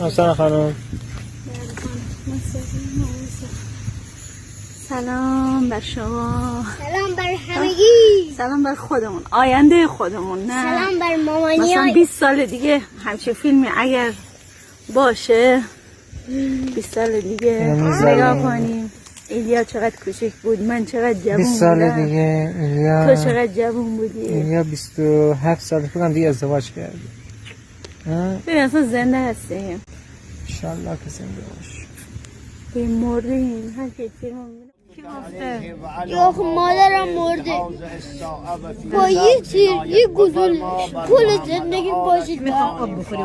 حسن خانم سلام بر شما، سلام بر همگی، سلام بر خودمون، آینده خودمون. نه سلام بر مامانی مثلا 20 سال دیگه همچین فیلمی اگر باشه 20 سال دیگه نگاه کنیم ایلیا چقدر کوچک بود، من چقدر جوان 20 سال بودم، دیگه ایلیا تو چقدر جوان بودی. ایلیا 27 سال فکرم دیگه ازدواج کرد. ببین اصلا زنده هستیم انشالله که زنده باش. به مردیم هر که فیلم میبینم کی گفته یا مادرم مرده با یه تیر یه گلوله کل زندگی باشید.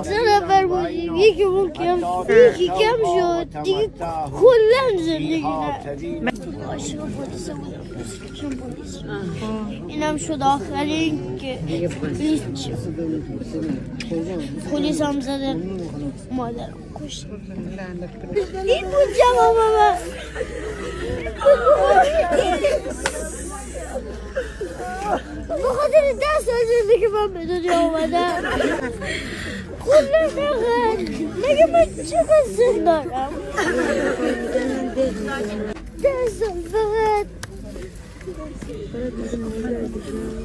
سه نفر بودیم، یکی اون کم یکی کم شد دیگه کلا زندگی نه. عاشق پلیس بودم، اینم شد آخرین که پلیس هم زدن مادرم کشت. این بود جواب من. بخاطر 10 سال شده که من به دنیا آمدم. کلا نخد مگه من چقدر سن دارم؟ 10 سال فقط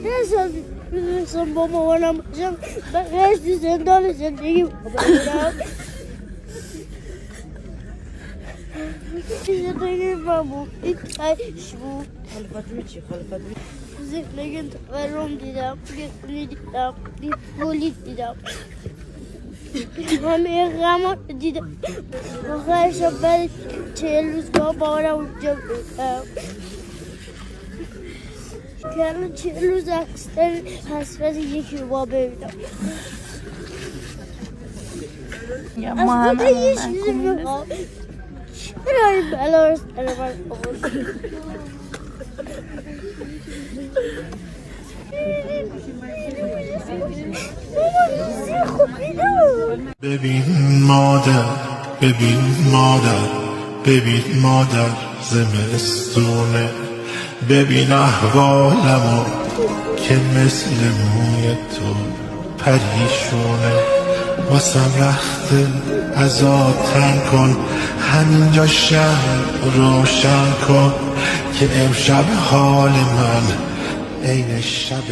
10 سال میدونستم با مامانم باشم بقیهش تو زندان زندگی بودم. زندگی من بود این تایش بود. زندگی تورم دیدم، خونی دیدم، پولید دیدم، همه غم دیدم. آخرش بعد 40 روز با بابارم اونجا بودم که الان 40 روز اکستر حسرت یکی رو با ببینم. از خدا یه چیزی میخوام، چرا این بلا رو سر من آورد؟ ببین مادر، ببین مادر، ببین مادر زمستونه، ببین احوالمو که مثل موی تو پریشونه. واسم رخته ازا تنگ کن، همینجا شهر روشن کن که امشب حال من عین شبه.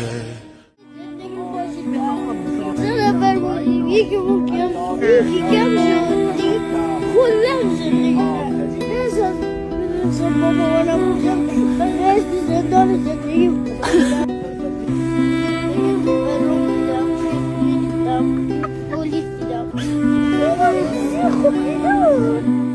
سه نفر بودیم، یکی اون کم یکی کم شد دیگه کلا زندگی نه. 10 سال میدونستم با مامانم بودم بقیهش تو زندان زندگی بودم. پولید دیدم، خوب دیدم.